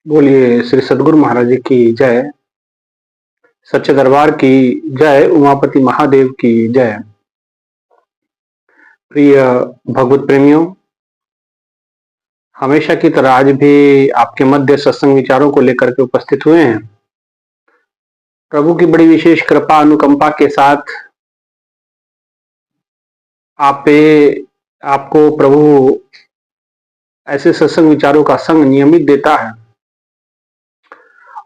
बोलिए श्री सद्गुरु महाराज जी की जय। सच्चे दरबार की जय। उमापति महादेव की जय। प्रिय भगवत प्रेमियों, हमेशा की तरह आज भी आपके मध्य सत्संग विचारों को लेकर के उपस्थित हुए हैं। प्रभु की बड़ी विशेष कृपा अनुकंपा के साथ आपको प्रभु ऐसे सत्संग विचारों का संग नियमित देता है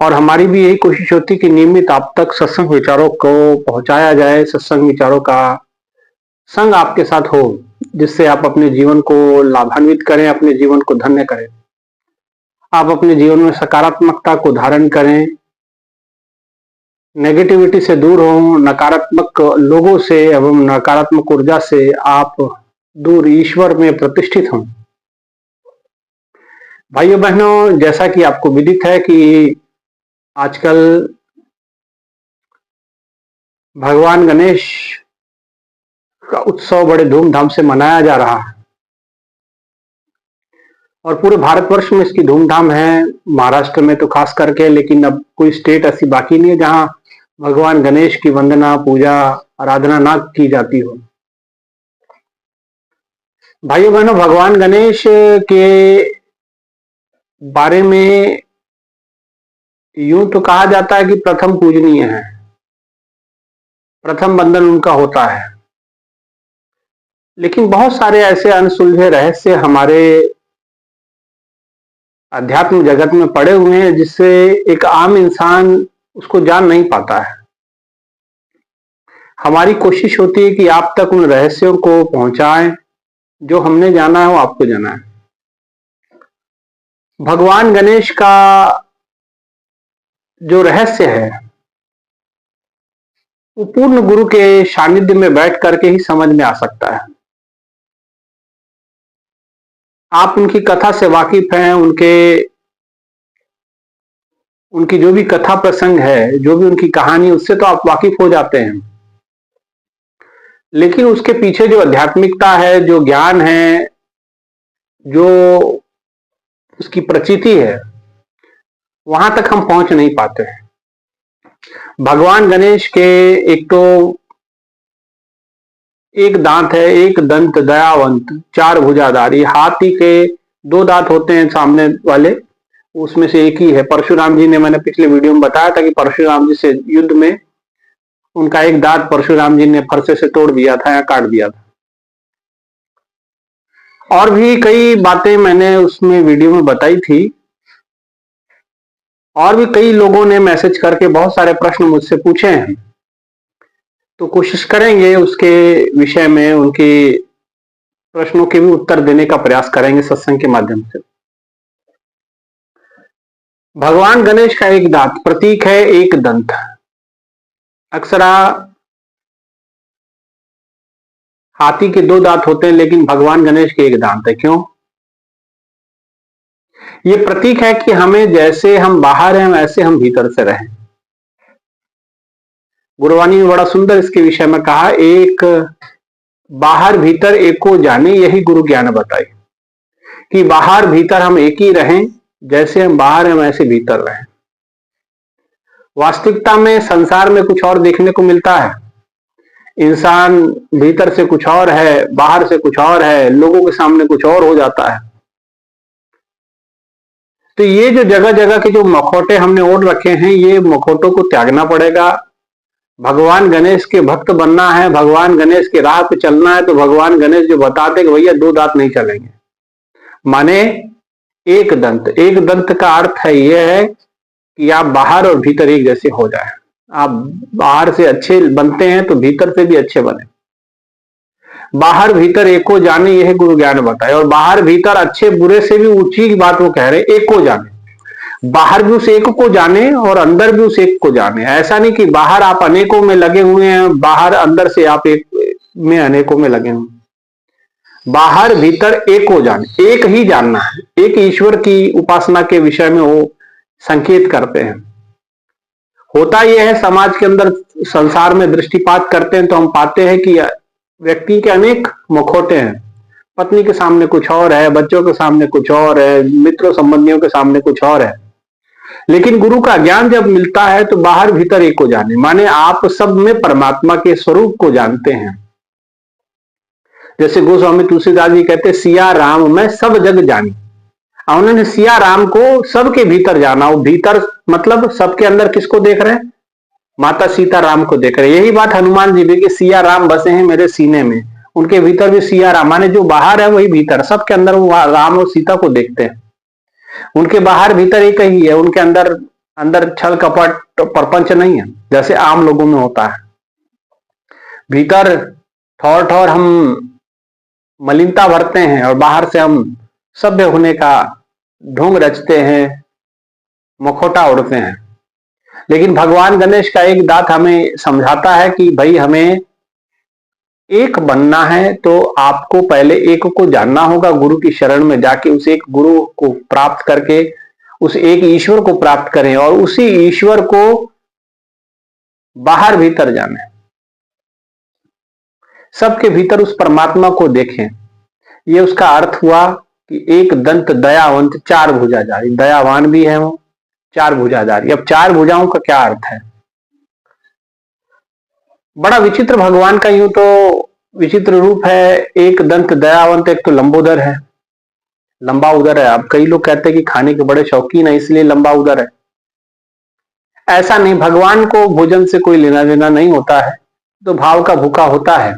और हमारी भी यही कोशिश होती कि नियमित आप तक सत्संग विचारों को पहुंचाया जाए। सत्संग विचारों का संग आपके साथ हो, जिससे आप अपने जीवन को लाभान्वित करें, अपने जीवन को धन्य करें, आप अपने जीवन में सकारात्मकता को धारण करें, नेगेटिविटी से दूर हो, नकारात्मक लोगों से एवं नकारात्मक ऊर्जा से आप दूर ईश्वर में प्रतिष्ठित हों। भाइयों बहनों, जैसा कि आपको विदित है कि आजकल भगवान गणेश का उत्सव बड़े धूमधाम से मनाया जा रहा है और पूरे भारतवर्ष में इसकी धूमधाम है। महाराष्ट्र में तो खास करके, लेकिन अब कोई स्टेट ऐसी बाकी नहीं है जहां भगवान गणेश की वंदना, पूजा, आराधना ना की जाती हो। भाइयों बहनों, भगवान गणेश के बारे में यूं तो कहा जाता है कि प्रथम पूजनीय है, प्रथम वंदन उनका होता है, लेकिन बहुत सारे ऐसे अनसुलझे रहस्य हमारे अध्यात्म जगत में पड़े हुए हैं जिससे एक आम इंसान उसको जान नहीं पाता है। हमारी कोशिश होती है कि आप तक उन रहस्यों को पहुंचाएं जो हमने जाना है, वो आपको जाना है। भगवान गणेश का जो रहस्य है वो पूर्ण गुरु के सानिध्य में बैठ करके ही समझ में आ सकता है। आप उनकी कथा से वाकिफ हैं, उनकी जो भी कथा प्रसंग है, जो भी उनकी कहानी, उससे तो आप वाकिफ हो जाते हैं, लेकिन उसके पीछे जो आध्यात्मिकता है, जो ज्ञान है, जो उसकी प्रचिति है, वहां तक हम पहुंच नहीं पाते हैं। भगवान गणेश के एक दांत है, एक दंत दयावंत, चार भुजाधारी। हाथी के दो दांत होते हैं सामने वाले, उसमें से एक ही है। परशुराम जी ने, मैंने पिछले वीडियो में बताया था कि परशुराम जी से युद्ध में उनका एक दांत परशुराम जी ने फरसे से तोड़ दिया था या काट दिया था। और भी कई बातें मैंने उसमें वीडियो में बताई थी और भी कई लोगों ने मैसेज करके बहुत सारे प्रश्न मुझसे पूछे हैं, तो कोशिश करेंगे उसके विषय में, उनके प्रश्नों के भी उत्तर देने का प्रयास करेंगे सत्संग के माध्यम से। भगवान गणेश का एक दांत प्रतीक है, एक दंत। अक्सर हाथी के दो दांत होते हैं, लेकिन भगवान गणेश के एक दांत है। क्यों? ये प्रतीक है कि हमें जैसे हम बाहर हैं वैसे हम भीतर से रहें। गुरुवाणी ने बड़ा सुंदर इसके विषय में कहा, एक बाहर भीतर एको जाने, यही गुरु ज्ञान बताई कि बाहर भीतर हम एक ही रहें, जैसे हम बाहर हैं वैसे भीतर रहें। वास्तविकता में संसार में कुछ और देखने को मिलता है। इंसान भीतर से कुछ और है, बाहर से कुछ और है, लोगों के सामने कुछ और हो जाता है। तो ये जो जगह जगह के जो मखौटे हमने ओढ़ रखे हैं, ये मखौटों को त्यागना पड़ेगा। भगवान गणेश के भक्त बनना है, भगवान गणेश के राह पे चलना है, तो भगवान गणेश जो बताते कि भैया दो दांत नहीं चलेंगे, माने एक दंत। एक दंत का अर्थ है यह है कि आप बाहर और भीतर एक जैसे हो जाए। आप बाहर से अच्छे बनते हैं तो भीतर से भी अच्छे बने। बाहर भीतर एको जाने, यह गुरु ज्ञान बताए। और बाहर भीतर अच्छे बुरे से भी ऊंची बात वो कह रहे, एको जाने। बाहर भी उस एक को जाने और अंदर भी उस एक को जाने। ऐसा नहीं कि बाहर आप अनेकों में लगे हुए हैं, बाहर अंदर से आप एक में अनेकों में लगे हुए। बाहर भीतर एक को जाने, एक ही जानना है। एक ईश्वर की उपासना के विषय में वो संकेत करते हैं। होता यह है, समाज के अंदर संसार में दृष्टिपात करते हैं तो हम पाते हैं कि व्यक्ति के अनेक मुखौटे हैं। पत्नी के सामने कुछ और है, बच्चों के सामने कुछ और है, मित्रों संबंधियों के सामने कुछ और है। लेकिन गुरु का ज्ञान जब मिलता है तो बाहर भीतर एक को जाने, माने आप सब में परमात्मा के स्वरूप को जानते हैं। जैसे गोस्वामी तुलसीदास जी कहते, सिया राम में सब जग जानी। उन्होंने सिया राम को सबके भीतर जाना। वो भीतर मतलब सबके अंदर किसको देख रहे हैं? माता सीता राम को देख रहे हैं। यही बात हनुमान जी भी कि सिया राम बसे हैं मेरे सीने में, उनके भीतर भी सिया राम, माने जो बाहर है वही भीतर, सबके अंदर वो राम और सीता को देखते हैं। उनके बाहर भीतर एक ही है, उनके अंदर अंदर छल कपट प्रपंच नहीं है जैसे आम लोगों में होता है। भीतर ठौर ठौर हम मलिनता भरते हैं और बाहर से हम सभ्य होने का ढोंग रचते हैं, मुखौटा उड़ते हैं। लेकिन भगवान गणेश का एक दात हमें समझाता है कि भाई हमें एक बनना है तो आपको पहले एक को जानना होगा, गुरु की शरण में जाके उस एक गुरु को प्राप्त करके उस एक ईश्वर को प्राप्त करें और उसी ईश्वर को बाहर भीतर जाने, सबके भीतर उस परमात्मा को देखें। ये उसका अर्थ हुआ कि एक दंत दयावंत चार भुजाधारी, दयावान भी है वो, चार भुजाधारी। अब चार भुजाओं का क्या अर्थ है? बड़ा विचित्र भगवान का यूं तो विचित्र रूप है। एक दंत दयावंत, एक तो लंबोदर है, लंबा उदर है। अब कई लोग कहते हैं कि खाने के बड़े शौकीन है इसलिए लंबा उदर है। ऐसा नहीं, भगवान को भोजन से कोई लेना देना नहीं होता है, तो भाव का भूखा होता है।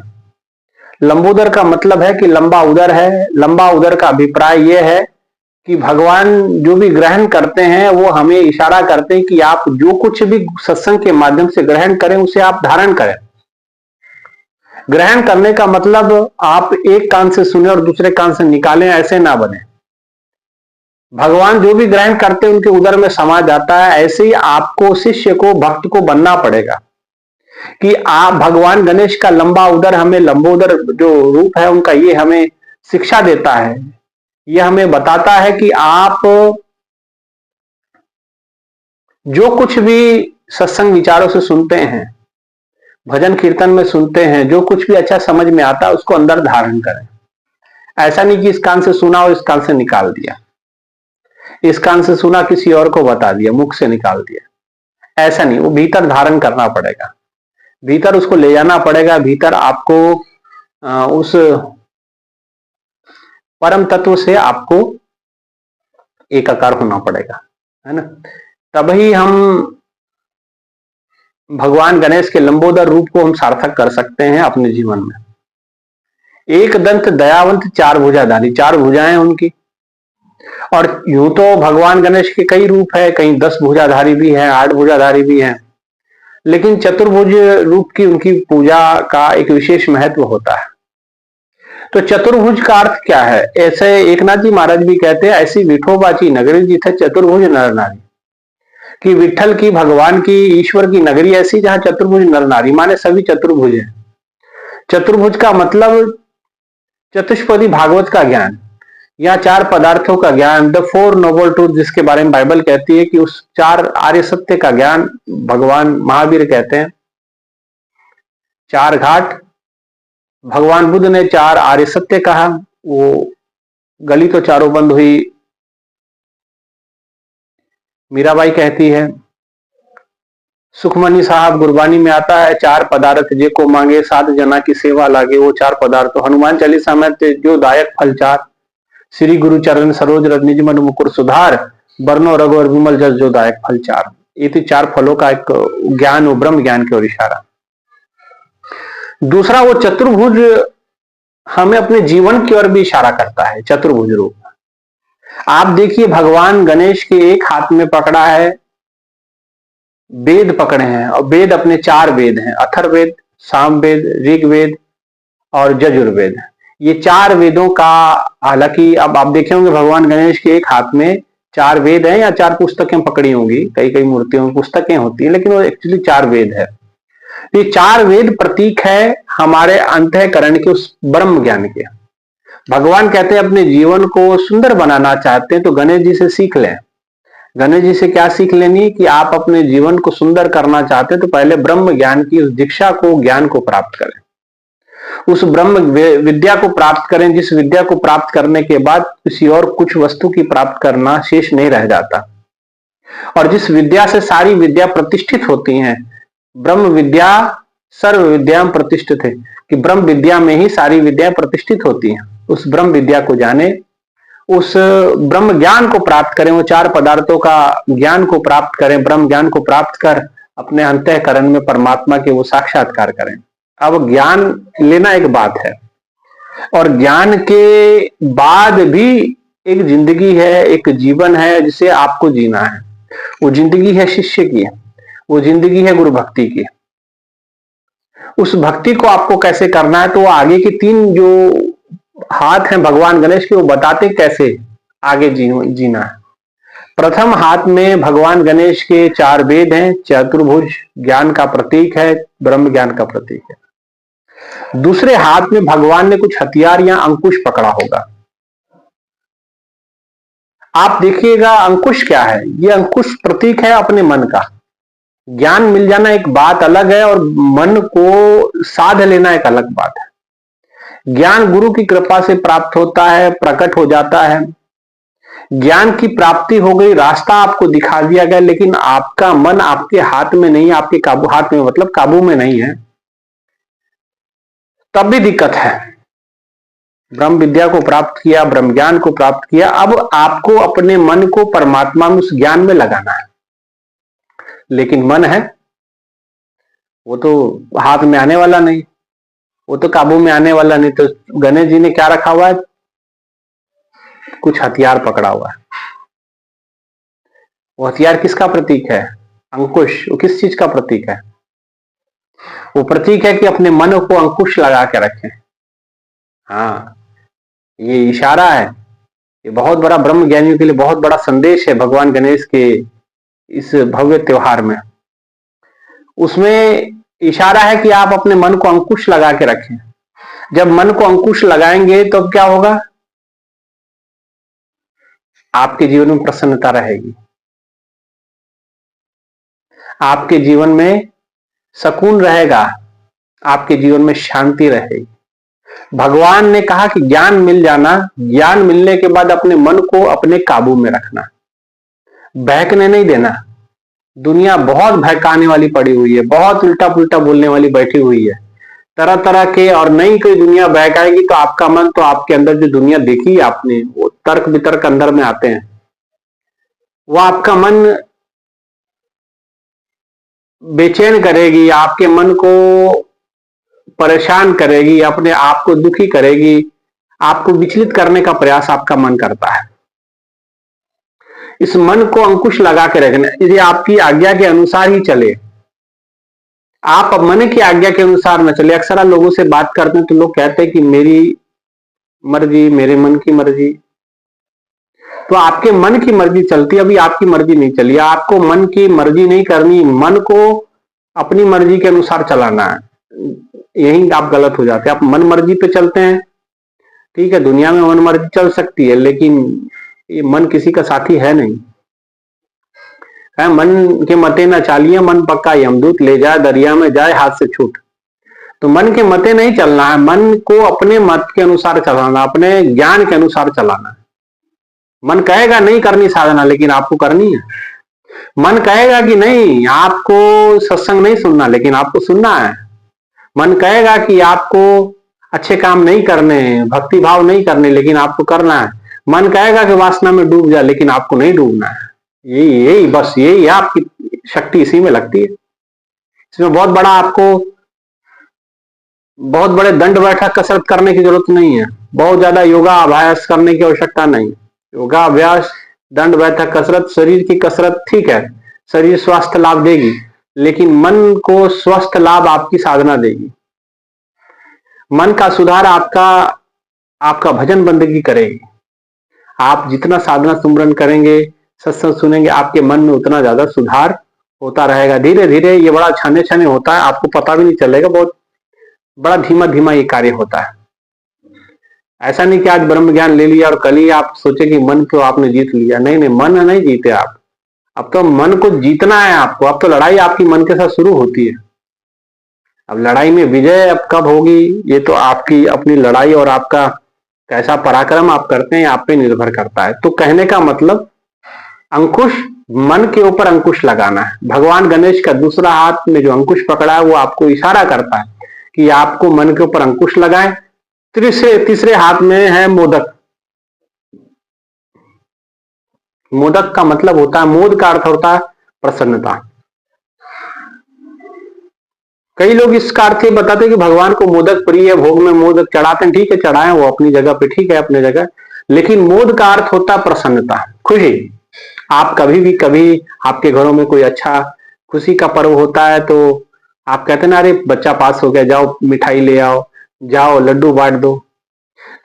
लंबोदर का मतलब है कि लंबा उदर है। लंबा उदर का अभिप्राय यह है कि भगवान जो भी ग्रहण करते हैं वो हमें इशारा करते हैं कि आप जो कुछ भी सत्संग के माध्यम से ग्रहण करें उसे आप धारण करें। ग्रहण करने का मतलब आप एक कान से सुने और दूसरे कान से निकालें, ऐसे ना बने। भगवान जो भी ग्रहण करते हैं उनके उदर में समा जाता है। ऐसे ही आपको, शिष्य को, भक्त को बनना पड़ेगा कि आप भगवान गणेश का लंबा उदर, हमें लंबोदर जो रूप है उनका, ये हमें शिक्षा देता है। यह हमें बताता है कि आप जो कुछ भी सत्संग विचारों से सुनते हैं, भजन कीर्तन में सुनते हैं, जो कुछ भी अच्छा समझ में आता है उसको अंदर धारण करें। ऐसा नहीं कि इस कान से सुना और इस कान से निकाल दिया, इस कान से सुना किसी और को बता दिया, मुख से निकाल दिया, ऐसा नहीं। वो भीतर धारण करना पड़ेगा, भीतर उसको ले जाना पड़ेगा। भीतर आपको उस परम तत्व से आपको एकाकार होना पड़ेगा, है ना। तभी हम भगवान गणेश के लंबोदर रूप को हम सार्थक कर सकते हैं अपने जीवन में। एक दंत दयावंत चार भुजाधारी, चार भुजाएं उनकी। और यूं तो भगवान गणेश के कई रूप है, कहीं 10 भुजाधारी भी है, 8 भुजाधारी भी है, लेकिन चतुर्भुज रूप की उनकी पूजा का एक विशेष महत्व होता है। तो चतुर्भुज का अर्थ क्या है? ऐसे एकनाथ जी महाराज भी कहते हैं, ऐसी विठोबाची नगरी जिथे चतुर्भुज नर नारी, कि विठल की, भगवान की, ईश्वर की नगरी ऐसी जहां चतुर्भुज नर नारी, माने सभी चतुर्भुज है। चतुर्भुज का मतलब चतुष्पदी भागवत का ज्ञान या चार पदार्थों का ज्ञान, द फोर नोबल ट्रूथ, जिसके बारे में बाइबल कहती है कि उस चार आर्य सत्य का ज्ञान भगवान महावीर कहते हैं। चार घाट, भगवान बुद्ध ने चार आर्य सत्य कहा, वो गली तो चारों बंद हुई, मीराबाई कहती है। सुखमनी साहब गुरबानी में आता है, चार पदार्थ जे को मांगे सात जना की सेवा लागे, वो चार पदार्थ। हनुमान चालीसा में जो दायक फल चार, श्री गुरु चरण सरोज रज निज मन मुकुर सुधार, बरनो रघुवर विमल जस जो दायक फल चार। ये तो चार फलों का एक ज्ञान, वो ब्रह्म ज्ञान की ओर इशारा। दूसरा, वो चतुर्भुज हमें अपने जीवन की ओर भी इशारा करता है। चतुर्भुज रूप आप देखिए, भगवान गणेश के एक हाथ में पकड़ा है वेद पकड़े हैं, और वेद अपने चार वेद हैं, अथर्ववेद, सामवेद, ऋग्वेद और यजुर्वेद। ये चार वेदों का, हालांकि अब आप देखे होंगे भगवान गणेश के एक हाथ में चार वेद हैं या चार पुस्तकें पकड़ी होंगी, कई कई मूर्तियों में पुस्तकें होती हैं, लेकिन वो एक्चुअली चार वेद है। ये चार वेद प्रतीक है हमारे अंतःकरण के उस ब्रह्म ज्ञान के। भगवान कहते हैं अपने जीवन को सुंदर बनाना चाहते हैं तो गणेश जी से सीख लें। गणेश जी से क्या सीख लेनी कि आप अपने जीवन को सुंदर करना चाहते हैं तो पहले ब्रह्म ज्ञान की उस दीक्षा को, ज्ञान को प्राप्त करें, उस ब्रह्म विद्या को प्राप्त करें, जिस विद्या को प्राप्त करने के बाद किसी और कुछ वस्तु की प्राप्त करना शेष नहीं रह जाता। और जिस विद्या से सारी विद्या प्रतिष्ठित होती हैं, ब्रह्म विद्या सर्व विद्या प्रतिष्ठित है, कि ब्रह्म विद्या में ही सारी विद्या प्रतिष्ठित होती हैं। उस ब्रह्म विद्या को जाने, उस ब्रह्म ज्ञान को प्राप्त करें, वो चार पदार्थों का ज्ञान को प्राप्त करें, ब्रह्म ज्ञान को प्राप्त कर अपने अंतःकरण में परमात्मा के वो साक्षात्कार करें। अब ज्ञान लेना एक बात है, और ज्ञान के बाद भी एक जिंदगी है, एक जीवन है जिसे आपको जीना है। वो जिंदगी है शिष्य की, वो जिंदगी है गुरु भक्ति की। उस भक्ति को आपको कैसे करना है, तो वो आगे की तीन जो हाथ हैं भगवान गणेश के, वो बताते कैसे आगे जीना है। प्रथम हाथ में भगवान गणेश के चार वेद हैं, चतुर्भुज ज्ञान का प्रतीक है, ब्रह्म ज्ञान का प्रतीक है। दूसरे हाथ में भगवान ने कुछ हथियार या अंकुश पकड़ा होगा। आप देखिएगा अंकुश क्या है, ये अंकुश प्रतीक है अपने मन का। ज्ञान मिल जाना एक बात अलग है, और मन को साध लेना एक अलग बात है। ज्ञान गुरु की कृपा से प्राप्त होता है, प्रकट हो जाता है। ज्ञान की प्राप्ति हो गई, रास्ता आपको दिखा दिया गया, लेकिन आपका मन आपके हाथ में नहीं, आपके काबू, हाथ में मतलब काबू में नहीं है, तब भी दिक्कत है। ब्रह्म विद्या को प्राप्त किया, ब्रह्म ज्ञान को प्राप्त किया, अब आपको अपने मन को परमात्मा में, उस ज्ञान में लगाना है। लेकिन मन है वो तो हाथ में आने वाला नहीं, वो तो काबू में आने वाला नहीं। तो गणेश जी ने क्या रखा हुआ है, कुछ हथियार पकड़ा हुआ है। वो हथियार किसका प्रतीक है, अंकुश। वो किस चीज का प्रतीक है, वो प्रतीक है कि अपने मन को अंकुश लगा के रखें। हाँ, ये इशारा है, ये बहुत बड़ा ब्रह्म ज्ञानियों के लिए बहुत बड़ा संदेश है भगवान गणेश के इस भव्य त्योहार में। उसमें इशारा है कि आप अपने मन को अंकुश लगा के रखें। जब मन को अंकुश लगाएंगे तो क्या होगा, आपके जीवन में प्रसन्नता रहेगी, आपके जीवन में सुकून रहेगा, आपके जीवन में शांति रहेगी। भगवान ने कहा कि ज्ञान मिल जाना, ज्ञान मिलने के बाद अपने मन को अपने काबू में रखना, बहकने नहीं देना। दुनिया बहुत बहकाने वाली पड़ी हुई है, बहुत उल्टा पुल्टा बोलने वाली बैठी हुई है, तरह तरह के, और नई कोई दुनिया बहकाएगी तो आपका मन, तो आपके अंदर जो दुनिया देखी आपने, वो तर्क वितर्क अंदर में आते हैं, वो आपका मन बेचैन करेगी, आपके मन को परेशान करेगी, अपने आप को दुखी करेगी, आपको विचलित करने का प्रयास आपका मन करता है। इस मन को अंकुश लगा के रखना, यदि आपकी आज्ञा के अनुसार ही चले, आप मन की आज्ञा के अनुसार न चले। अक्सर लोगों से बात करते हैं तो लोग कहते हैं कि मेरी मर्जी, मेरे मन की मर्जी। तो आपके मन की मर्जी चलती, अभी आपकी मर्जी नहीं चली। आपको मन की मर्जी नहीं करनी, मन को अपनी मर्जी के अनुसार चलाना है। यही आप गलत हो जाते हैं। आप मन मर्जी पे चलते हैं, ठीक है, दुनिया में मन मर्जी चल सकती है, लेकिन ये मन किसी का साथी है नहीं। है मन के मते न चालिए, मन पक्का यमदूत, ले जाए दरिया में जाए हाथ से छूट। तो मन के मते नहीं चलना है, मन को अपने मत के अनुसार चलाना, अपने ज्ञान के अनुसार चलाना है। मन कहेगा नहीं करनी साधना, लेकिन आपको करनी है। मन कहेगा कि नहीं, आपको सत्संग नहीं सुनना, लेकिन आपको सुनना है। मन कहेगा कि आपको अच्छे काम नहीं करने, भक्ति भाव नहीं करने, लेकिन आपको करना है। मन कहेगा कि वासना में डूब जा, लेकिन आपको नहीं डूबना है। यही बस यही है, आपकी शक्ति इसी में लगती है। इसमें बहुत बड़ा, आपको बहुत बड़े दंड बैठक कसरत करने की जरूरत नहीं है, बहुत ज्यादा योगा अभ्यास करने की आवश्यकता नहीं। योगा अभ्यास, दंड बैठक कसरत, शरीर की कसरत ठीक है, शरीर स्वास्थ्य लाभ देगी, लेकिन मन को स्वस्थ लाभ आपकी साधना देगी। मन का सुधार आपका भजन बंदगी करेगी। आप जितना साधना सुमरन करेंगे, सत्संग सुनेंगे, आपके मन में उतना ज्यादा सुधार होता रहेगा। धीरे धीरे ये बड़ा छाने छाने होता है, आपको पता भी नहीं चलेगा, बहुत बड़ा धीमा धीमा ये कार्य होता है। ऐसा नहीं कि आज ब्रह्म ज्ञान ले लिया और कल ही आप सोचे कि मन को आपने जीत लिया। नहीं नहीं, मन नहीं जीते आप। अब तो मन को जीतना है आपको। अब तो लड़ाई आपकी मन के साथ शुरू होती है। अब लड़ाई में विजय अब कब होगी, ये तो आपकी अपनी लड़ाई और आपका कैसा पराक्रम आप करते हैं आप पे निर्भर करता है। तो कहने का मतलब, अंकुश मन के ऊपर अंकुश लगाना है। भगवान गणेश का दूसरा हाथ में जो अंकुश पकड़ा है वो आपको इशारा करता है कि आपको मन के ऊपर अंकुश लगाएं। तीसरे हाथ में है मोदक। मोदक का मतलब होता है, मोद का अर्थ होता है प्रसन्नता। कई लोग इसका अर्थ ये बताते हैं कि भगवान को मोदक प्रिय है, भोग में मोदक चढ़ाते हैं, ठीक है चढ़ाएं, वो अपनी जगह पे ठीक है अपनी जगह, लेकिन मोद का अर्थ होता है प्रसन्नता, खुशी। आप कभी आपके घरों में कोई अच्छा खुशी का पर्व होता है तो आप कहते हैं ना, अरे बच्चा पास हो गया, जाओ मिठाई ले आओ, जाओ लड्डू बांट दो।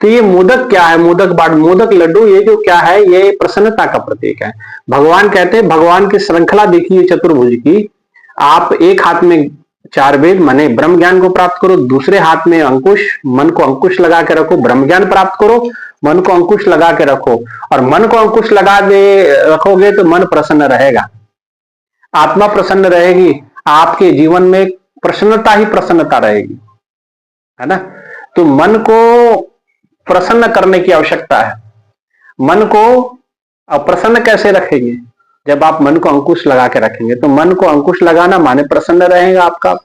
तो ये मोदक क्या है, मोदक लड्डू, ये जो क्या है, ये प्रसन्नता का प्रतीक है। भगवान कहते हैं, भगवान की श्रृंखला देखिए चतुर्भुज की, आप एक हाथ में 4 वेद माने ब्रह्म ज्ञान को प्राप्त करो, दूसरे हाथ में अंकुश, मन को अंकुश लगा के रखो, ब्रह्म ज्ञान प्राप्त करो, मन को अंकुश लगा के रखो, और मन को अंकुश लगा दे रखोगे तो मन प्रसन्न रहेगा, आत्मा प्रसन्न रहेगी, आपके जीवन में प्रसन्नता ही प्रसन्नता रहेगी, है ना। तो मन को प्रसन्न करने की आवश्यकता है। मन को प्रसन्न कैसे रखेंगे, जब आप मन को अंकुश लगा के रखेंगे। तो मन को अंकुश लगाना माने प्रसन्न रहेगा आपका।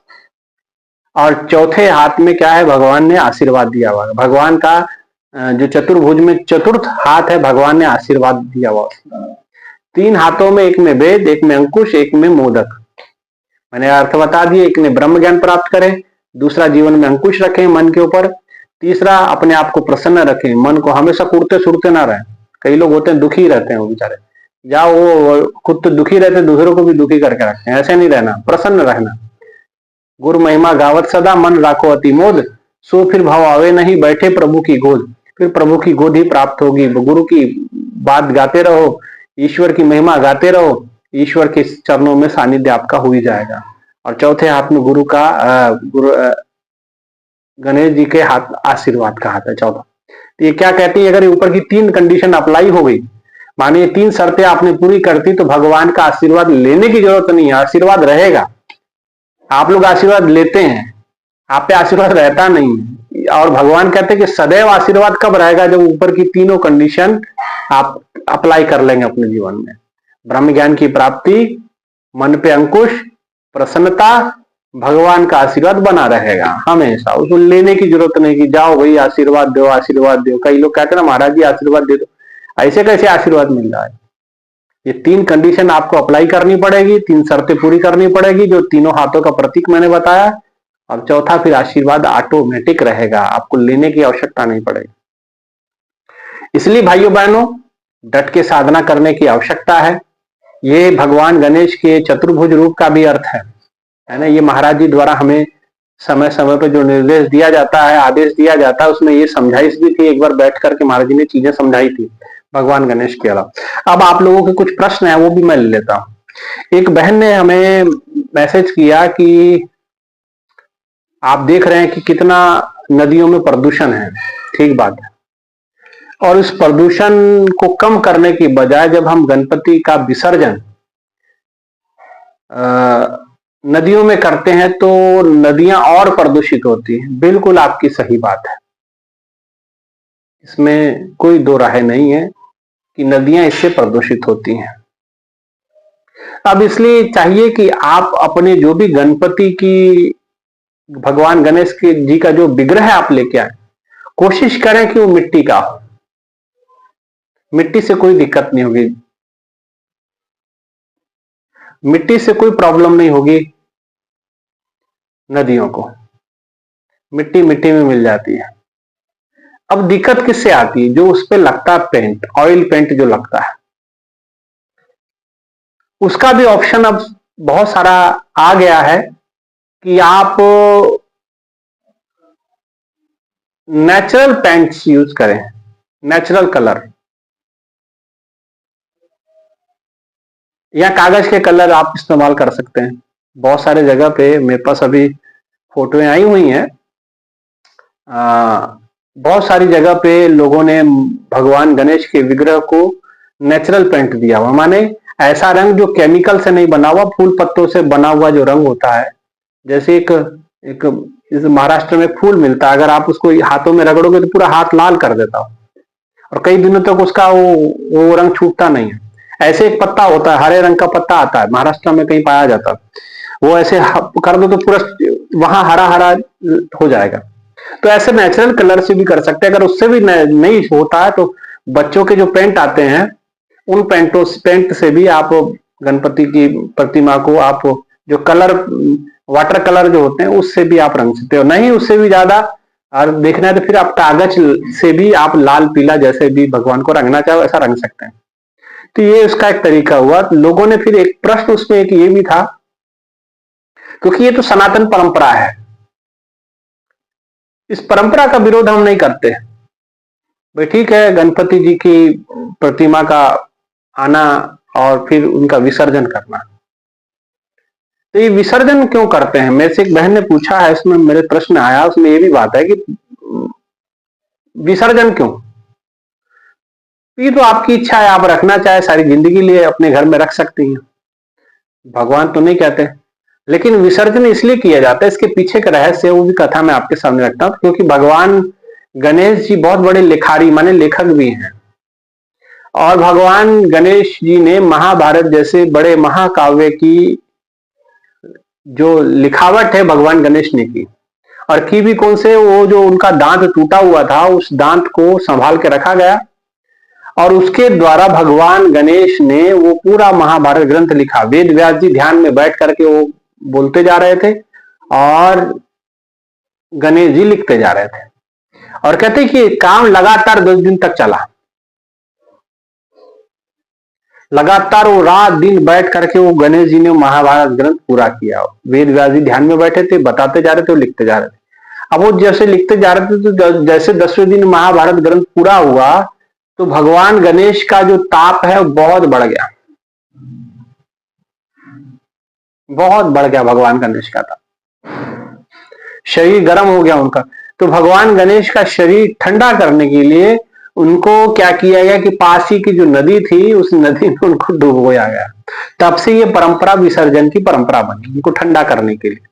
और चौथे हाथ में क्या है, भगवान ने आशीर्वाद दिया हुआ है। भगवान का जो चतुर्भुज में चतुर्थ हाथ है, भगवान ने आशीर्वाद दिया हुआ। 3 हाथों में, एक में वेद, एक में अंकुश, एक में मोदक। मैंने अर्थ बता दिए, एक ने ब्रह्म ज्ञान प्राप्त करे, दूसरा जीवन में अंकुश रखें मन के ऊपर, तीसरा अपने आप को प्रसन्न रखें, मन को हमेशा कूटते सुरते ना रहे। कई लोग होते हैं दुखी रहते हैं, वो बेचारे, जाओ वो खुद तो दुखी रहते, दूसरों को भी दुखी करके रखते हैं, ऐसे नहीं रहना, प्रसन्न रहना। गुरु महिमा गावत सदा, मन राखो अति मोद, सो फिर भाव आवे नहीं, बैठे प्रभु की गोद। फिर प्रभु की गोद ही प्राप्त होगी। गुरु की बात गाते रहो, ईश्वर की महिमा गाते रहो, ईश्वर के चरणों में सानिध्य आपका हो ही जाएगा। और चौथे हाथ में गुरु गणेश जी के हाथ आशीर्वाद का हाथ है चौथा। तो ये क्या कहती है, अगर ऊपर की 3 कंडीशन अप्लाई हो गई, माने ये 3 शर्तें आपने पूरी करती, तो भगवान का आशीर्वाद लेने की जरूरत नहीं है, आशीर्वाद रहेगा। आप लोग आशीर्वाद लेते हैं, आप पे आशीर्वाद रहता नहीं है। और भगवान कहते हैं कि सदैव आशीर्वाद कब रहेगा, जब ऊपर की तीनों कंडीशन आप अप्लाई कर लेंगे अपने जीवन में। ब्रह्म ज्ञान की प्राप्ति, मन पे अंकुश, प्रसन्नता, भगवान का आशीर्वाद बना रहेगा हमेशा। उसको लेने की जरूरत नहीं कि जाओ भाई आशीर्वाद दो, आशीर्वाद दो। कई लोग कहते हैं ना, महाराज जी आशीर्वाद दे दो, ऐसे कैसे आशीर्वाद मिल रहा है। ये 3 कंडीशन आपको अप्लाई करनी पड़ेगी, 3 शर्तें पूरी करनी पड़ेगी, जो तीनों हाथों का प्रतीक मैंने बताया। और चौथा फिर आशीर्वाद ऑटोमेटिक रहेगा, आपको लेने की आवश्यकता नहीं पड़ेगी। इसलिए भाइयों बहनों, डट के साधना करने की आवश्यकता है। ये भगवान गणेश के चतुर्भुज रूप का भी अर्थ है ना। ये महाराज जी द्वारा हमें समय समय पर जो निर्देश दिया जाता है, आदेश दिया जाता है, उसमें ये समझाइश भी थी। एक बार बैठ करके महाराज जी ने चीजें समझाई थी भगवान गणेश के अलावा। अब आप लोगों के कुछ प्रश्न है, वो भी मैं ले लेता हूं। एक बहन ने हमें मैसेज किया कि आप देख रहे हैं कि कितना नदियों में प्रदूषण है, ठीक बात है। और इस प्रदूषण को कम करने की बजाय जब हम गणपति का विसर्जन नदियों में करते हैं तो नदियां और प्रदूषित होती हैं। बिल्कुल आपकी सही बात है, इसमें कोई दो राय नहीं है कि नदियां इससे प्रदूषित होती हैं। अब इसलिए चाहिए कि आप अपने जो भी गणपति की, भगवान गणेश के जी का जो विग्रह आप लेके आए, कोशिश करें कि वो मिट्टी का हो। मिट्टी से कोई दिक्कत नहीं होगी, मिट्टी से कोई प्रॉब्लम नहीं होगी। नदियों को मिट्टी मिट्टी में मिल जाती है। अब दिक्कत किससे आती है, जो उस पे लगता है पेंट, ऑयल पेंट जो लगता है, उसका भी ऑप्शन अब बहुत सारा आ गया है कि आप नेचुरल पेंट्स यूज करें, नेचुरल कलर या कागज के कलर आप इस्तेमाल कर सकते हैं। बहुत सारे जगह पे मेरे पास अभी फोटोएं आई हुई हैं, बहुत सारी जगह पे लोगों ने भगवान गणेश के विग्रह को नेचुरल पेंट दिया हुआ, माने ऐसा रंग जो केमिकल से नहीं बना हुआ, फूल पत्तों से बना हुआ जो रंग होता है। जैसे एक महाराष्ट्र में फूल मिलता है, अगर आप उसको हाथों में रगड़ोगे तो पूरा हाथ लाल कर देता हो और कई दिनों तक उसका वो रंग छूटता नहीं है। ऐसे एक पत्ता होता है, हरे रंग का पत्ता आता है, महाराष्ट्र में कहीं पाया जाता है, वो ऐसे कर दो तो पूरा वहां हरा हरा हो जाएगा। तो ऐसे नेचुरल कलर से भी कर सकते हैं। अगर उससे भी नहीं होता है तो बच्चों के जो पेंट आते हैं, उन पेंट से भी आप गणपति की प्रतिमा को आप जो कलर, वाटर कलर जो होते हैं, उससे भी आप रंग सकते हो। नहीं उससे भी ज्यादा और देखना है तो फिर आप कागज से भी आप लाल पीला जैसे भी भगवान को रंगना चाहो ऐसा रंग सकते हैं। तो ये उसका एक तरीका हुआ। तो लोगों ने फिर एक प्रश्न उसमें एक ये भी था, क्योंकि ये तो सनातन परंपरा है, इस परंपरा का विरोध हम नहीं करते भाई, ठीक है गणपति जी की प्रतिमा का आना और फिर उनका विसर्जन करना, तो ये विसर्जन क्यों करते हैं? मेरे से एक बहन ने पूछा है, इसमें मेरे प्रश्न आया, उसमें ये भी बात है कि विसर्जन क्यों? ये तो आपकी इच्छा है, आप रखना चाहे सारी जिंदगी लिए अपने घर में रख सकती हैं, भगवान तो नहीं कहते। लेकिन विसर्जन इसलिए किया जाता है, इसके पीछे का रहस्य वो भी कथा मैं आपके सामने रखता हूं, क्योंकि भगवान गणेश जी बहुत बड़े लिखारी माने लेखक भी हैं, और भगवान गणेश जी ने महाभारत जैसे बड़े महाकाव्य की जो लिखावट है भगवान गणेश ने की, और की भी कौन से, वो जो उनका दांत टूटा हुआ था उस दांत को संभाल के रखा गया, और उसके द्वारा भगवान गणेश ने वो पूरा महाभारत ग्रंथ लिखा। वेद व्यास जी ध्यान में बैठ करके वो बोलते जा रहे थे और गणेश जी लिखते जा रहे थे, और कहते कि काम लगातार 10 दिन तक चला, लगातार वो रात दिन बैठ करके वो गणेश जी ने महाभारत ग्रंथ पूरा किया। वेद व्यास जी ध्यान में बैठे थे, बताते जा रहे थे, लिखते जा रहे थे। अब वो जैसे लिखते जा रहे थे तो जैसे 10वें दिन महाभारत ग्रंथ पूरा हुआ तो भगवान गणेश का जो ताप है वो बहुत बढ़ गया, बहुत बढ़ गया भगवान गणेश का ताप, शरीर गर्म हो गया उनका। तो भगवान गणेश का शरीर ठंडा करने के लिए उनको क्या किया गया कि पास ही की जो नदी थी उस नदी में उनको डुबोया गया। तब से ये परंपरा विसर्जन की परंपरा बनी, उनको ठंडा करने के लिए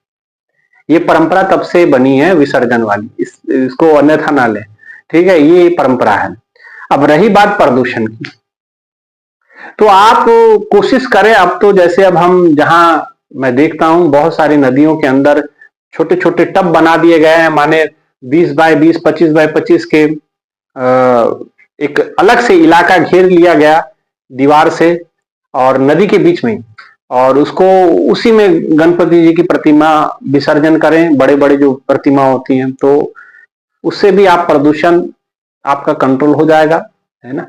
ये परंपरा तब से बनी है विसर्जन वाली, इसको अन्यथा ना ले, ठीक है, ये परंपरा है। अब रही बात प्रदूषण की, तो आप कोशिश करें, अब तो जैसे अब हम जहां मैं देखता हूं बहुत सारी नदियों के अंदर छोटे छोटे टब बना दिए गए हैं, माने 20 बाय 20 25 बाय 25 के एक अलग से इलाका घेर लिया गया दीवार से और नदी के बीच में, और उसको उसी में गणपति जी की प्रतिमा विसर्जन करें, बड़े बड़े जो प्रतिमा होती हैं, तो उससे भी आप प्रदूषण आपका कंट्रोल हो जाएगा, है ना।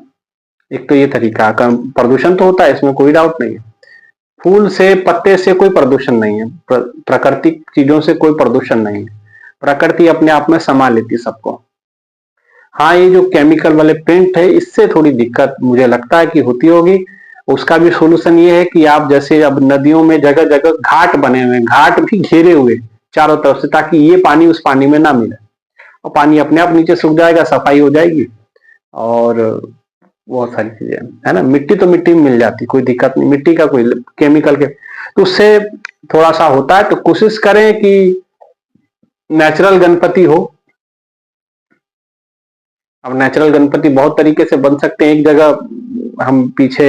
एक तो ये तरीका, प्रदूषण तो होता है इसमें कोई डाउट नहीं है, फूल से पत्ते से कोई प्रदूषण नहीं है, प्राकृतिक चीजों से कोई प्रदूषण नहीं है, प्रकृति अपने आप में समा लेती सबको। हाँ ये जो केमिकल वाले पेंट है इससे थोड़ी दिक्कत मुझे लगता है कि होती होगी। उसका भी सोल्यूशन ये है कि आप जैसे अब नदियों में जगह जगह घाट बने हुए, घाट भी घेरे हुए चारों तरफ से, ताकि ये पानी उस पानी में ना मिले, और पानी अपने आप नीचे सूख जाएगा, सफाई हो जाएगी, और बहुत सारी चीजें है ना। मिट्टी तो मिट्टी में मिल जाती, कोई दिक्कत नहीं, मिट्टी का कोई केमिकल के, तो उससे थोड़ा सा होता है। तो कोशिश करें कि नेचुरल गणपति हो। अब नेचुरल गणपति बहुत तरीके से बन सकते हैं। एक जगह हम पीछे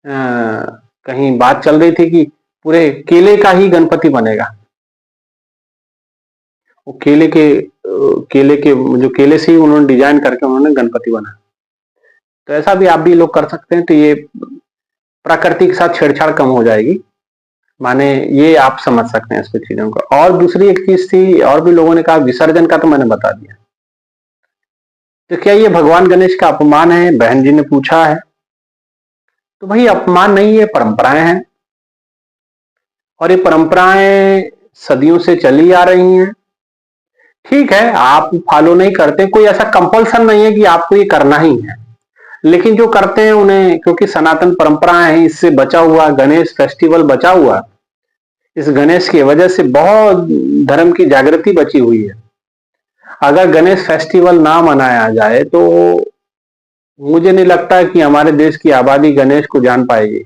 कहीं बात चल रही थी कि पूरे केले का ही गणपति बनेगा, वो केले के जो केले से ही उन्होंने डिजाइन करके उन्होंने गणपति बना। तो ऐसा भी आप भी लोग कर सकते हैं, तो ये प्रकृति के साथ छेड़छाड़ कम हो जाएगी, माने ये आप समझ सकते हैं इसको चीजों को। और दूसरी एक चीज थी, और भी लोगों ने कहा विसर्जन का, तो मैंने बता दिया। तो क्या ये भगवान गणेश का अपमान है, बहन जी ने पूछा है। तो भाई अपमान नहीं, ये परंपराएं हैं, और ये परंपराएं सदियों से चली आ रही हैं। ठीक है आप फॉलो नहीं करते, कोई ऐसा कंपल्सन नहीं है कि आपको ये करना ही है, लेकिन जो करते हैं उन्हें, क्योंकि सनातन परंपराएं हैं, इससे बचा हुआ गणेश फेस्टिवल बचा हुआ, इस गणेश की वजह से बहुत धर्म की जागृति बची हुई है। अगर गणेश फेस्टिवल ना मनाया जाए तो मुझे नहीं लगता कि हमारे देश की आबादी गणेश को जान पाएगी।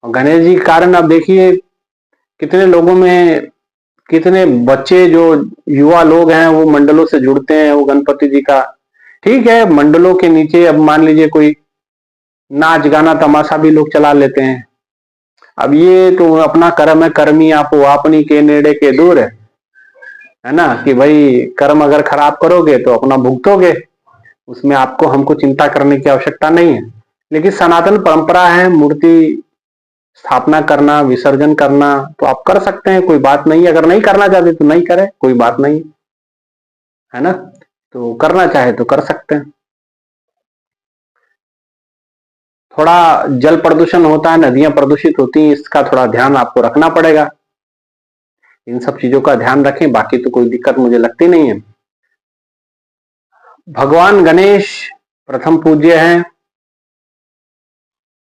और गणेश जी के कारण अब देखिए कितने लोगों में, कितने बच्चे जो युवा लोग हैं वो मंडलों से जुड़ते हैं, वो गणपति जी का, ठीक है मंडलों के नीचे अब मान लीजिए कोई नाच गाना तमाशा भी लोग चला लेते हैं। अब ये तो अपना कर्म है, कर्मी आपो आपनी के नेड़े के दूर है ना, कि भाई कर्म अगर खराब करोगे तो अपना भुगतोगे, उसमें आपको हमको चिंता करने की आवश्यकता नहीं है। लेकिन सनातन परंपरा है, मूर्ति स्थापना करना, विसर्जन करना तो आप कर सकते हैं, कोई बात नहीं। अगर नहीं करना चाहते तो नहीं करें, कोई बात नहीं है ना। तो करना चाहे तो कर सकते हैं। थोड़ा जल प्रदूषण होता है, नदियां प्रदूषित होती हैं, इसका थोड़ा ध्यान आपको रखना पड़ेगा। इन सब चीजों का ध्यान रखें, बाकी तो कोई दिक्कत मुझे लगती नहीं है। भगवान गणेश प्रथम पूज्य हैं।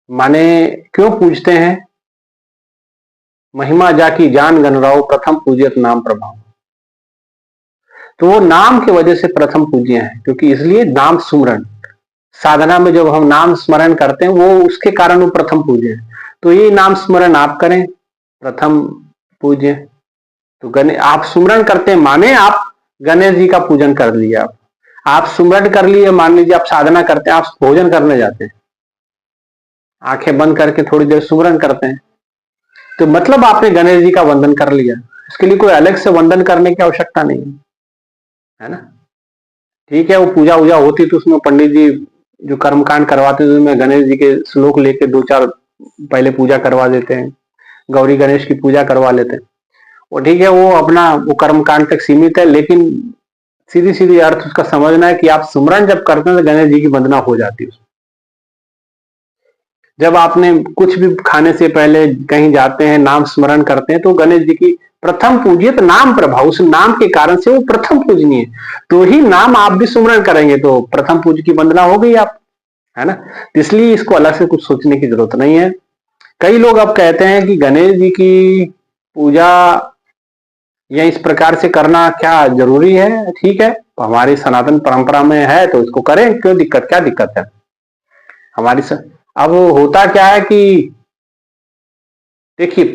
माने क्यों पूजते हैं? महिमा जाकी जान गणराव प्रथम पूज्यत नाम प्रभाव। तो वो नाम की वजह से प्रथम पूज्य हैं, क्योंकि इसलिए नाम सुमरण साधना में जब हम नाम स्मरण करते हैं वो उसके कारण वो प्रथम पूज्य है। तो ये नाम स्मरण आप करें, प्रथम पूज्य। तो गणेश आप सुमरण करते हैं माने आप गणेश जी का पूजन कर लिया। आप सुमरण कर लिए, मान लीजिए आप साधना करते हैं, आप भोजन करने जाते हैं, आंखें बंद करके थोड़ी देर सुमरण करते हैं, तो मतलब आपने गणेश जी का वंदन कर लिया। इसके लिए कोई अलग से वंदन करने की आवश्यकता नहीं है ना। ठीक है, वो पूजा वूजा होती तो उसमें पंडित जी जो कर्मकांड करवाते थे उसमें गणेश जी के श्लोक लेके दो चार पहले पूजा करवा देते हैं, गौरी गणेश की पूजा करवा लेते हैं, वो ठीक है, वो अपना वो कर्मकांड तक सीमित है। लेकिन सीधी सीधी अर्थ उसका समझना है कि आप सुमरन जब करते हैं तो गणेश जी की वंदना हो जाती है। जब आपने कुछ भी खाने से पहले कहीं जाते हैं, नाम स्मरण करते हैं, तो गणेश जी की प्रथम पूजित नाम प्रभाव, उस नाम के कारण से वो प्रथम पूजनीय। तो ही नाम आप भी सुमरण करेंगे तो प्रथम पूज की वंदना हो गई आप, है ना। इसलिए इसको अलग से कुछ सोचने की जरूरत नहीं है। कई लोग अब कहते हैं कि गणेश जी की पूजा या इस प्रकार से करना क्या जरूरी है? ठीक है, हमारी सनातन परंपरा में है तो इसको करें, क्यों दिक्कत, क्या दिक्कत है हमारी अब होता क्या है कि देखिए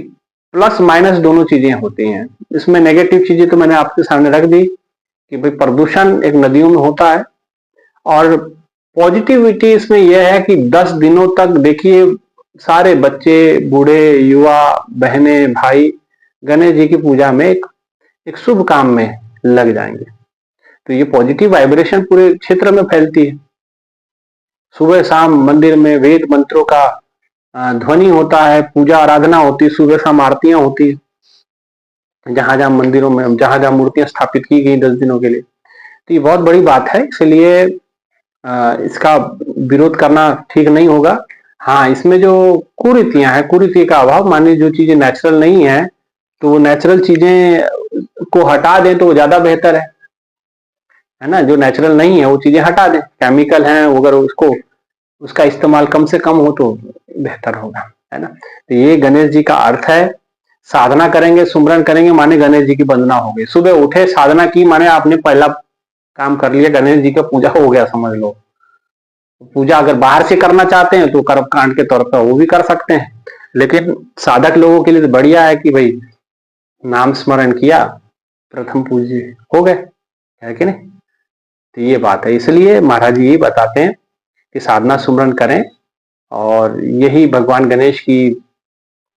प्लस माइनस दोनों चीजें होती हैं। इसमें नेगेटिव चीजें तो मैंने आपके सामने रख दी कि भाई प्रदूषण एक नदियों में होता है, और पॉजिटिविटी इसमें यह है कि 10 दिनों तक देखिए सारे बच्चे, बूढ़े, युवा, बहने, भाई गणेश जी की पूजा में एक शुभ काम में लग जाएंगे। तो ये पॉजिटिव वाइब्रेशन पूरे क्षेत्र में फैलती है। सुबह शाम मंदिर में वेद मंत्रों का ध्वनि होता है, पूजा आराधना होती है, सुबह शाम आरतियां होती है जहां जहां मंदिरों में, जहां जहां मूर्तियां स्थापित की गई 10 दिनों के लिए। तो ये बहुत बड़ी बात है, इसलिए इसका विरोध करना ठीक नहीं होगा। हाँ, इसमें जो कुरीतियां हैं, कुरीति का अभाव, मानिए जो चीजें नेचुरल नहीं है तो वो नेचुरल चीजें को हटा दें तो वो ज्यादा बेहतर है ना। जो नेचुरल नहीं है वो चीजें हटा दें, केमिकल हैं अगर उसको उसका इस्तेमाल कम से कम हो तो बेहतर होगा, है ना। तो ये गणेश जी का अर्थ है। साधना करेंगे, सुमरन करेंगे माने गणेश जी की वंदना हो गई। सुबह उठे, साधना की माने आपने पहला काम कर लिया, गणेश जी का पूजा हो गया समझ लो। पूजा अगर बाहर से करना चाहते हैं तो कर्म कांड के तौर पर वो भी कर सकते हैं, लेकिन साधक लोगों के लिए तो बढ़िया है कि भाई नाम स्मरण किया, प्रथम पूज्य हो गए, है कि नहीं। तो ये बात है, इसलिए महाराज जी यही बताते हैं कि साधना सुमरन करें, और यही भगवान गणेश की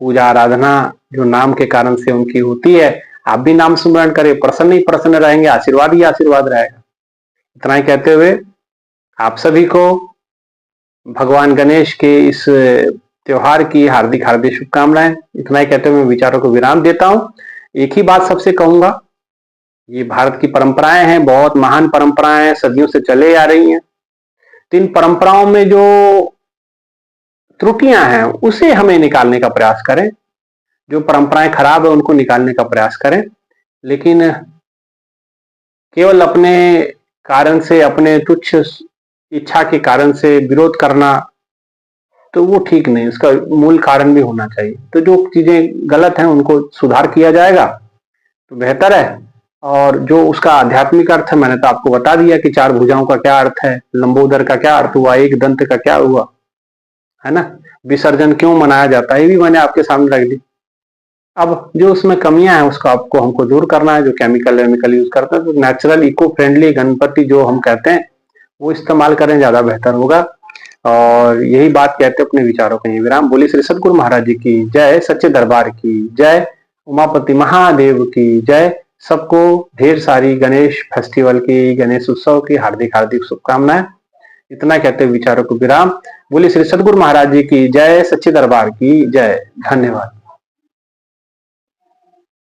पूजा आराधना जो नाम के कारण से उनकी होती है। आप भी नाम सुमरण करें, प्रसन्न ही प्रसन्न रहेंगे, आशीर्वाद ही आशीर्वाद रहेगा। इतना ही कहते हुए आप सभी को भगवान गणेश के इस त्योहार की हार्दिक हार्दिक शुभकामनाएं। इतना ही कहते हुए मैं विचारों को विराम देता हूं। एक ही बात सबसे कहूंगा, ये भारत की परंपराएं हैं, बहुत महान परंपराएं हैं, सदियों से चले आ रही हैं। तो इन परंपराओं में जो त्रुटियां हैं उसे हमें निकालने का प्रयास करें, जो परंपराएं खराब है उनको निकालने का प्रयास करें। लेकिन केवल अपने कारण से, अपने तुच्छ इच्छा के कारण से विरोध करना तो वो ठीक नहीं, उसका मूल कारण भी होना चाहिए। तो जो चीजें गलत हैं उनको सुधार किया जाएगा तो बेहतर है। और जो उसका आध्यात्मिक अर्थ है मैंने तो आपको बता दिया कि 4 भुजाओं का क्या अर्थ है, लंबोदर का क्या अर्थ हुआ, एक दंत का क्या हुआ, है ना। विसर्जन क्यों मनाया जाता है ये भी मैंने आपके सामने रख दी। अब जो उसमें कमियां हैं उसको आपको हमको दूर करना है। जो केमिकल वेमिकल यूज करते हैं तो नेचुरल इको फ्रेंडली गणपति जो हम कहते हैं वो इस्तेमाल करें, ज्यादा बेहतर होगा। और यही बात कहते अपने विचारों को यहीं विराम। बोले श्री सद्गुरु महाराज जी की जय, सच्चे दरबार की जय, उमापति महादेव की जय। सबको ढेर सारी गणेश फेस्टिवल की, गणेश उत्सव की हार्दिक हार्दिक शुभकामनाएं। इतना कहते विचारों को विराम। बोले श्री सद्गुरु महाराज जी की जय, सच्चे दरबार की जय। धन्यवाद।